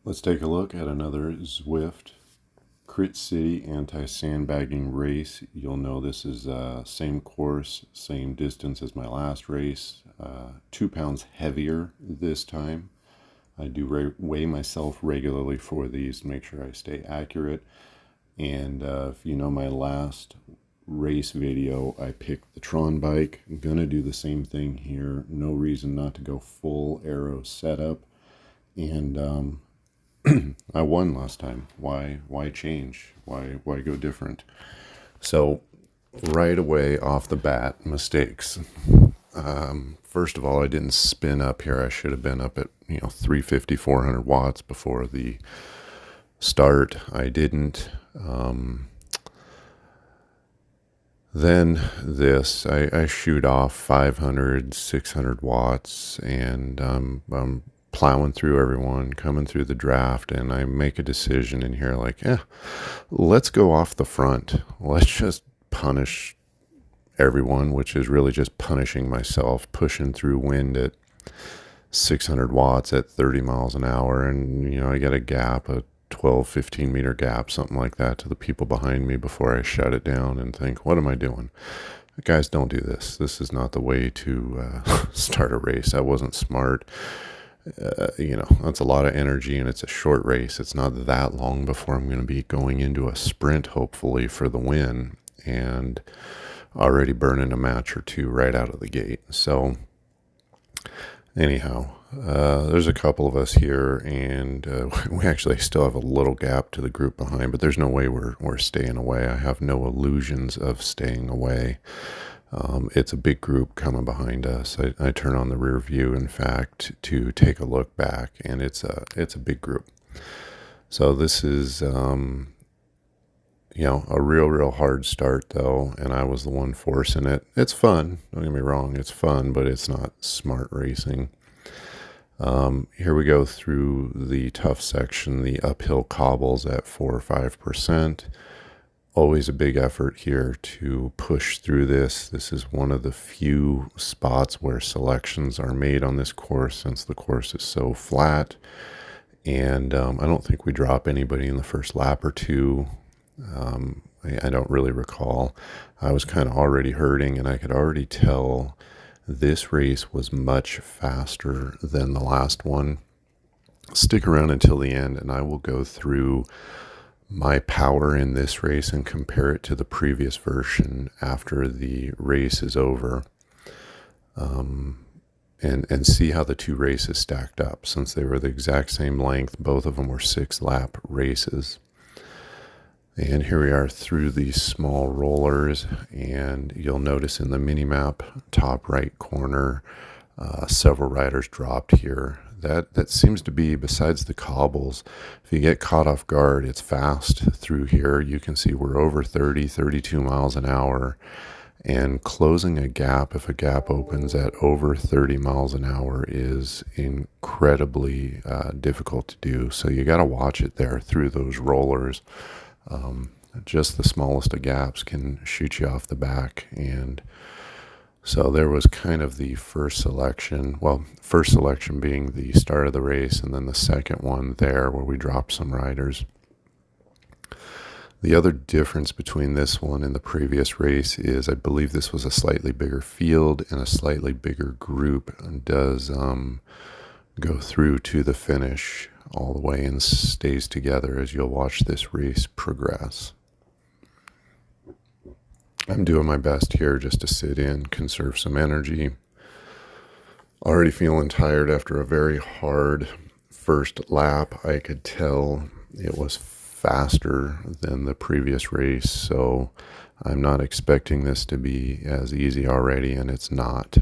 Let's take a look at another Zwift Crit City Anti-Sandbagging race. You'll know this is same course, same distance as my last race, 2 pounds heavier this time. I do weigh myself regularly for these to make sure I stay accurate. And if you know my last race video, I picked the Tron bike. I'm going to do the same thing here. No reason not to go full aero setup. And I won last time. Why change? Why go different? So right away off the bat, mistakes. First of all, I didn't spin up here. I should have been up at 350, 400 watts before the start. I didn't. Then I shoot off 500, 600 watts, and I'm plowing through everyone, coming through the draft, and I make a decision in here like, let's go off the front. Let's just punish everyone, which is really just punishing myself, pushing through wind at 600 watts at 30 miles an hour. And, I get a gap, a 12, 15 meter gap, something like that, to the people behind me before I shut it down and think, what am I doing? Guys, don't do this. This is not the way to start a race. That wasn't smart. That's a lot of energy, and it's a short race. It's not that long before I'm going to be going into a sprint, hopefully, for the win, and already burning a match or two right out of the gate. So anyhow, there's a couple of us here, and we actually still have a little gap to the group behind, but there's no way we're staying away. I have no illusions of staying away. It's a big group coming behind us. I turn on the rear view, in fact, to take a look back, and it's a big group. So this is, a real hard start, though, and I was the one forcing it. It's fun. Don't get me wrong. It's fun, but it's not smart racing. Here we go through the tough section, the uphill cobbles at 4 or 5%. Always a big effort here to push through this. This is one of the few spots where selections are made on this course, since the course is so flat. And I don't think we drop anybody in the first lap or two. I don't really recall. I was kind of already hurting, and I could already tell this race was much faster than the last one. Stick around until the end, and I will go through my power in this race and compare it to the previous version after the race is over, and see how the two races stacked up, since they were the exact same length. Both of them were 6-lap races. And here we are through these small rollers, and you'll notice in the mini-map top right corner, several riders dropped here. That seems to be, besides the cobbles, if you get caught off guard, it's fast through here. You can see we're over 30, 32 miles an hour, and closing a gap, if a gap opens at over 30 miles an hour, is incredibly difficult to do. So you got to watch it there through those rollers. Just the smallest of gaps can shoot you off the back. And so there was kind of the first selection being the start of the race, and then the second one there where we dropped some riders. The other difference between this one and the previous race is I believe this was a slightly bigger field, and a slightly bigger group does go through to the finish all the way and stays together as you'll watch this race progress. I'm doing my best here just to sit in, conserve some energy. Already feeling tired after a very hard first lap. I could tell it was faster than the previous race, so I'm not expecting this to be as easy already, and it's not.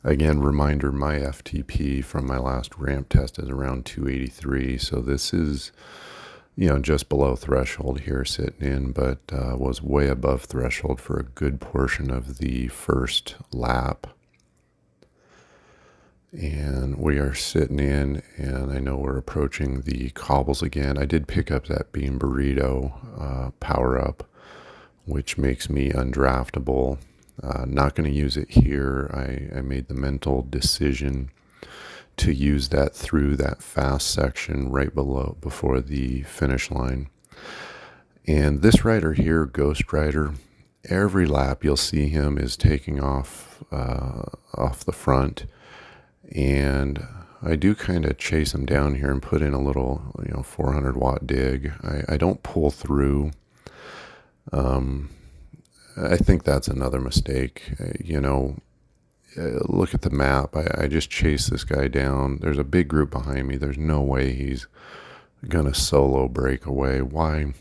Again, reminder, my FTP from my last ramp test is around 283, so this is, just below threshold here sitting in, but was way above threshold for a good portion of the first lap. And we are sitting in, and I know we're approaching the cobbles again. I did pick up that Bean Burrito power-up, which makes me undraftable. Not going to use it here. I made the mental decision to use that through that fast section right below before the finish line. And this rider here, Ghost Rider, every lap you'll see him is taking off the front, and I do kind of chase him down here and put in a little 400 watt dig. I don't pull through. I think that's another mistake. Look at the map. I just chase this guy down. There's a big group behind me. There's no way he's gonna solo break away. Why?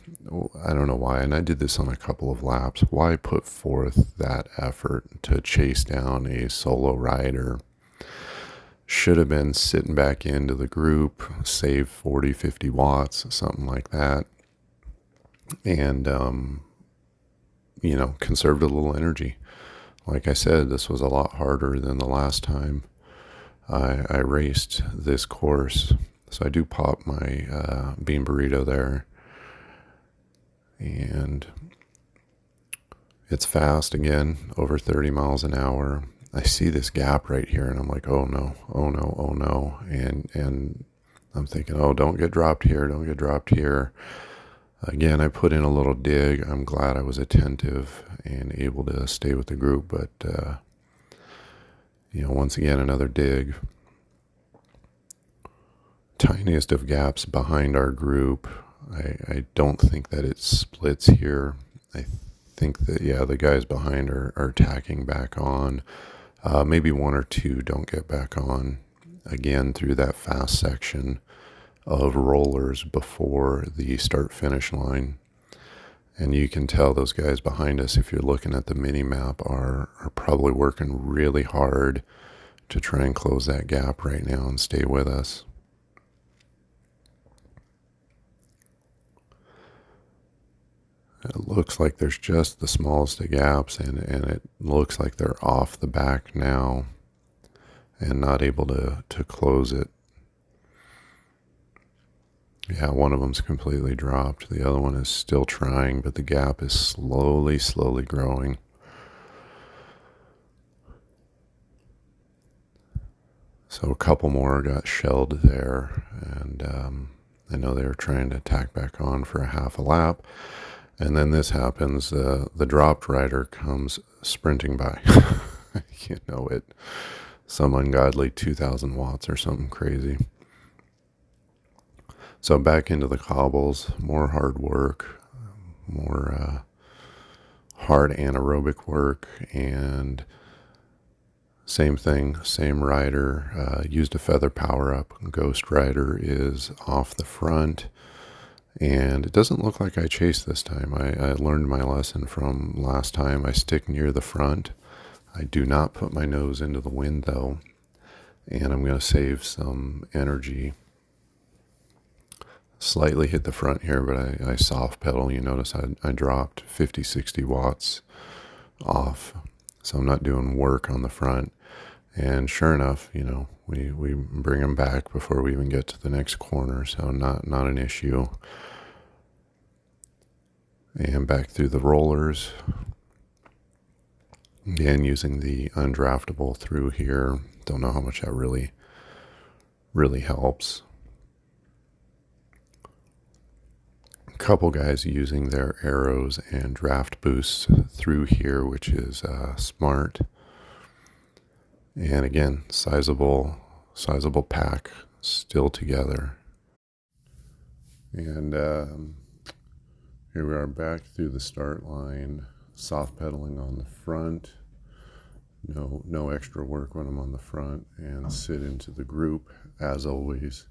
I don't know why. And I did this on a couple of laps. Why put forth that effort to chase down a solo rider? Should have been sitting back into the group, save 40, 50 watts, something like that. And, conserved a little energy. Like I said, this was a lot harder than the last time I raced this course. So I do pop my bean burrito there. And it's fast again, over 30 miles an hour. I see this gap right here and I'm like, oh no, oh no, oh no. And I'm thinking, oh, don't get dropped here, don't get dropped here. Again, I put in a little dig. I'm glad I was attentive and able to stay with the group, but once again, another dig. Tiniest of gaps behind our group. I don't think that it splits here. I think that, the guys behind are tacking back on. Maybe one or two don't get back on again through that fast section of rollers before the start finish line. And you can tell those guys behind us, if you're looking at the mini map, are probably working really hard to try and close that gap right now and stay with us. It looks like there's just the smallest of gaps, and it looks like they're off the back now and not able to close it. Yeah, one of them's completely dropped. The other one is still trying, but the gap is slowly growing. So a couple more got shelled there, and I know they were trying to tack back on for a half a lap. And then this happens, the dropped rider comes sprinting by. Some ungodly 2,000 watts or something crazy. So back into the cobbles, more hard work, more hard anaerobic work, and same thing, same rider, used a feather power up. Ghost Rider is off the front, and it doesn't look like I chased this time. I learned my lesson from last time. I stick near the front. I do not put my nose into the wind though, and I'm going to save some energy. Slightly hit the front here, but I soft pedal. You notice I dropped 50, 60 watts off. So I'm not doing work on the front. And sure enough, we bring them back before we even get to the next corner. So not an issue. And back through the rollers. Again, using the undraftable through here. Don't know how much that really helps. Couple guys using their arrows and draft boosts through here, which is smart. And again, sizable pack still together. And here we are back through the start line, soft pedaling on the front. No extra work when I'm on the front, and sit into the group as always.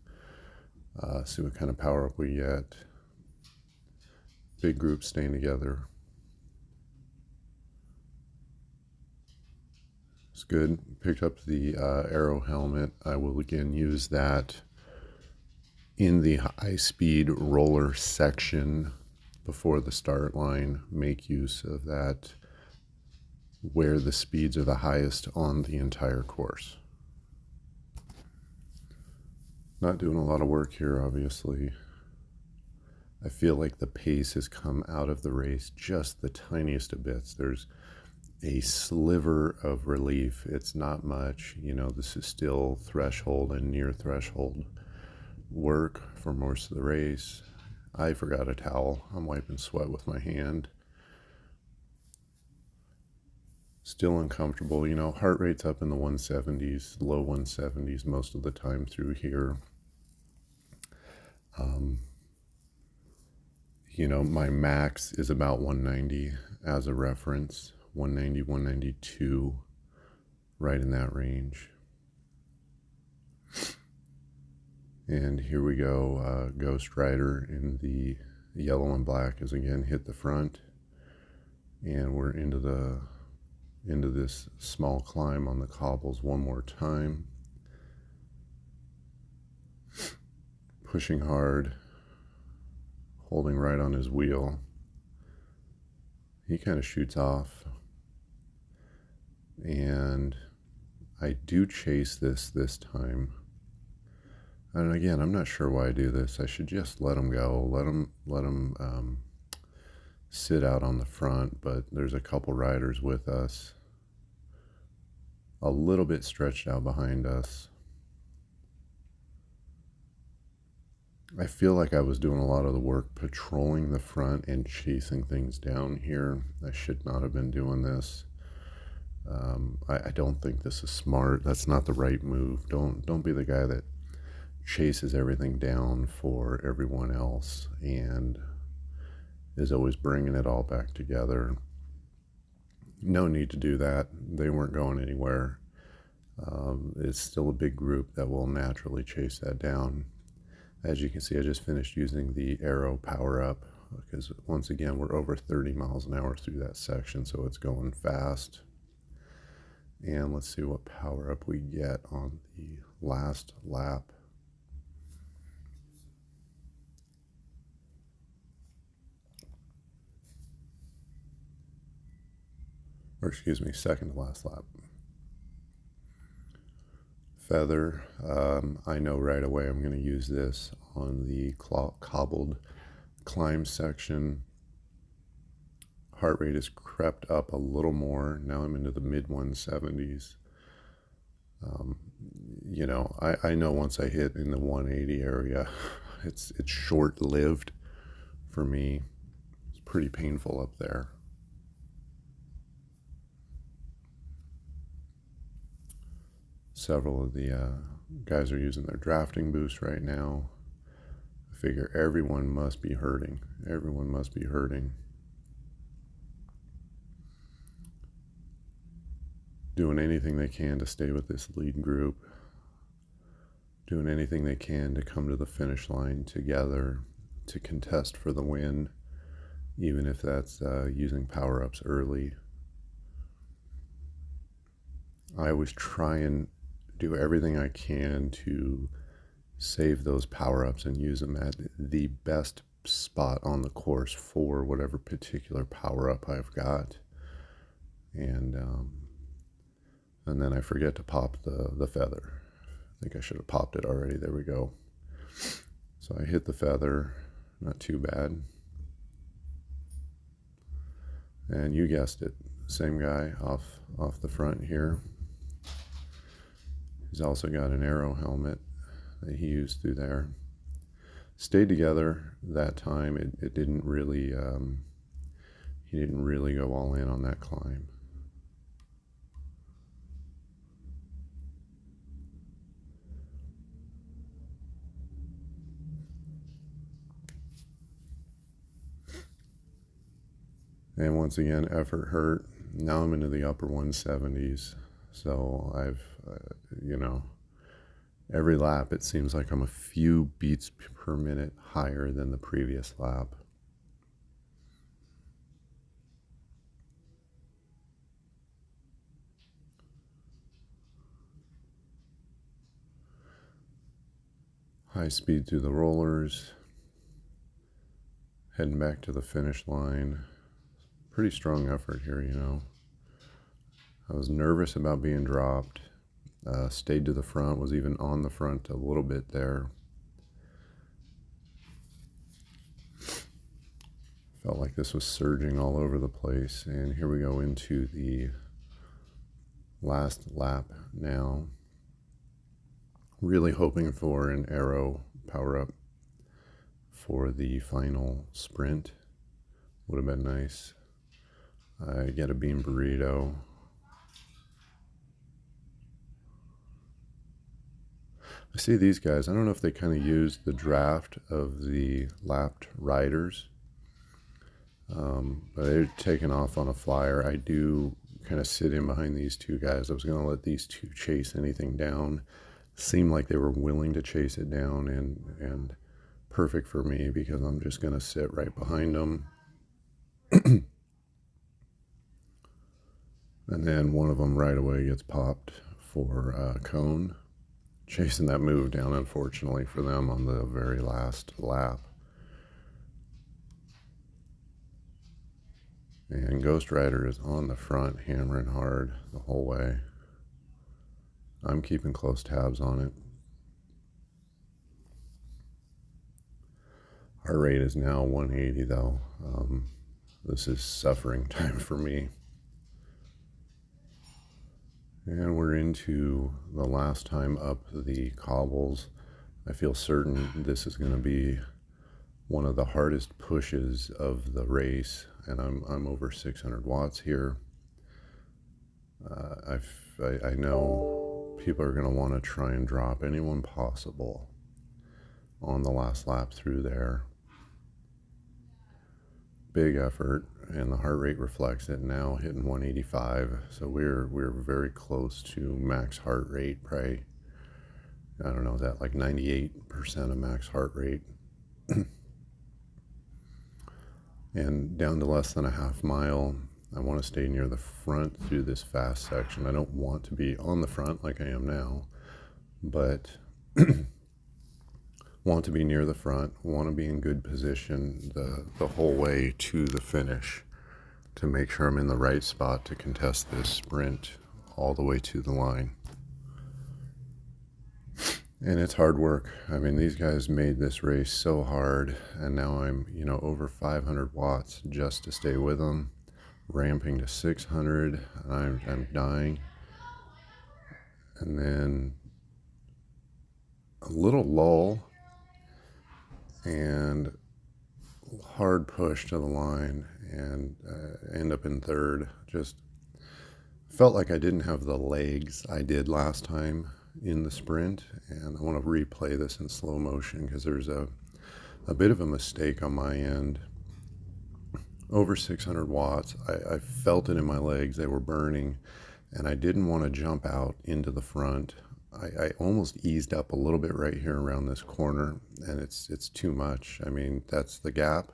See what kind of power up we get. Big group staying together. It's good. Picked up the Arrow helmet. I will again use that in the high-speed roller section before the start line. Make use of that where the speeds are the highest on the entire course. Not doing a lot of work here, obviously. I feel like the pace has come out of the race just the tiniest of bits. a sliver of relief. It's not much, you know, this is still threshold and near threshold work for most of the race. I forgot a towel. I'm wiping sweat with my hand. Still uncomfortable, you know, heart rate's up in the 170s, low 170s most of the time through here. You know, my max is about 190 as a reference, 190, 192, right in that range. And here we go, Ghost Rider in the yellow and black has again hit the front, and we're into this small climb on the cobbles one more time. Pushing hard, holding right on his wheel. He kind of shoots off, and I do chase this time. And again, I'm not sure why I do this. I should just let him go, let him sit out on the front, but there's a couple riders with us, a little bit stretched out behind us. I feel like I was doing a lot of the work patrolling the front and chasing things down here. I should not have been doing this. I don't think this is smart. That's not the right move. Don't be the guy that chases everything down for everyone else and is always bringing it all back together. No need to do that. They weren't going anywhere. It's still a big group that will naturally chase that down. As you can see, I just finished using the arrow power up because once again, we're over 30 miles an hour through that section, so it's going fast. And let's see what power up we get on the last lap. Or excuse me, second to last lap. Feather, I know right away I'm going to use this on the cobbled climb section. Heart rate has crept up a little more. Now I'm into the mid 170s. You know, I know once I hit in the 180 area, it's short-lived for me. It's pretty painful up there. Several of the guys are using their drafting boost right now. I figure everyone must be hurting. Everyone must be hurting. Doing anything they can to stay with this lead group. Doing anything they can to come to the finish line together to contest for the win, even if that's using power-ups early. I always try and do everything I can to save those power-ups and use them at the best spot on the course for whatever particular power-up I've got. And then I forget to pop the feather. I think I should have popped it already. There we go. So I hit the feather, not too bad. And you guessed it, same guy off the front here. He's also got an arrow helmet that he used through there. Stayed together that time. It didn't really, he didn't really go all in on that climb. And once again, effort hurt. Now I'm into the upper 170s. So I've, you know, every lap it seems like I'm a few beats per minute higher than the previous lap. High speed through the rollers. Heading back to the finish line. Pretty strong effort here, you know. I was nervous about being dropped. Stayed to the front, was even on the front a little bit there. Felt like this was surging all over the place. And here we go into the last lap now. Really hoping for an aero power up for the final sprint. Would have been nice. I get a bean burrito. I see these guys. I don't know if they kind of use the draft of the lapped riders, but they're taking off on a flyer. I do kind of sit in behind these two guys. I was going to let these two chase anything down. Seemed like they were willing to chase it down, and perfect for me because I'm just going to sit right behind them. And then one of them right away gets popped for a cone. Chasing that move down, unfortunately, for them on the very last lap. And Ghost Rider is on the front, hammering hard the whole way. I'm keeping close tabs on it. Heart rate is now 180, though. This is suffering time for me. And we're into the last time up the cobbles. I feel certain this is going to be one of the hardest pushes of the race, and I'm over 600 watts here. I know people are going to want to try and drop anyone possible on the last lap through there. Big effort, and the heart rate reflects it now, hitting 185. So we're very close to max heart rate. Probably, I don't know, is that like 98% of max heart rate? And down to less than a half mile. I want to stay near the front through this fast section. I don't want to be on the front like I am now, but want to be near the front, want to be in good position the whole way to the finish to make sure I'm in the right spot to contest this sprint all the way to the line. And it's hard work. I mean, these guys made this race so hard, and now I'm, over 500 watts just to stay with them, ramping to 600. I'm dying. And then a little lull and hard push to the line, and end up in third. Just felt like I didn't have the legs I did last time in the sprint, and I want to replay this in slow motion because there's a bit of a mistake on my end. Over 600 watts, I felt it in my legs. They were burning, and I didn't want to jump out into the front. I almost eased up a little bit right here around this corner, and it's too much. I mean, that's the gap,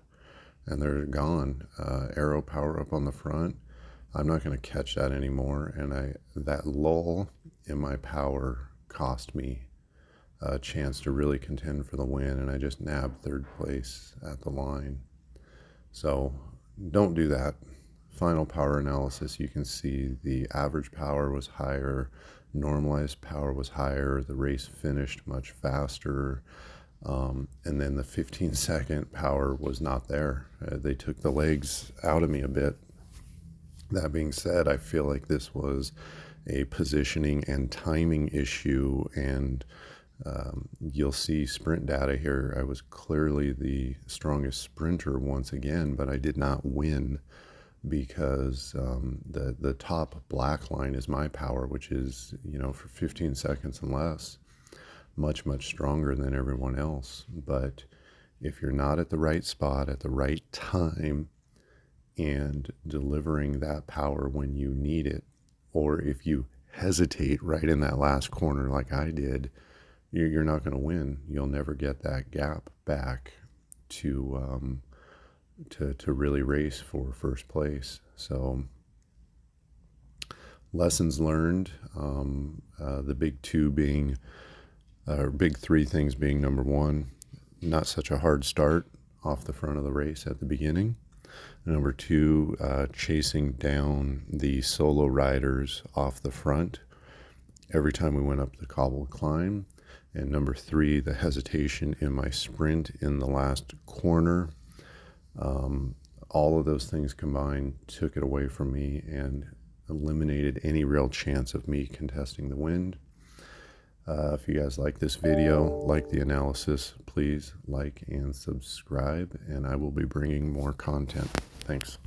and they're gone. Aero power up on the front. I'm not going to catch that anymore, and that lull in my power cost me a chance to really contend for the win, and I just nabbed third place at the line. So don't do that. Final power analysis, you can see the average power was higher, normalized power was higher, the race finished much faster, and then the 15-second power was not there. They took the legs out of me a bit. That being said, I feel like this was a positioning and timing issue, and you'll see sprint data here. I was clearly the strongest sprinter once again, but I did not win because the top black line is my power, which is, for 15 seconds and less, much stronger than everyone else. But if you're not at the right spot at the right time and delivering that power when you need it, or if you hesitate right in that last corner like I did, you're not going to win. You'll never get that gap back to really race for first place. So lessons learned, the big three things being: number one, not such a hard start off the front of the race at the beginning. Number two, chasing down the solo riders off the front every time we went up the cobble climb. And number three, the hesitation in my sprint in the last corner. all of those things combined took it away from me and eliminated any real chance of me contesting the wind. If you guys like this video, like the analysis, please like and subscribe, and I will be bringing more content. Thanks.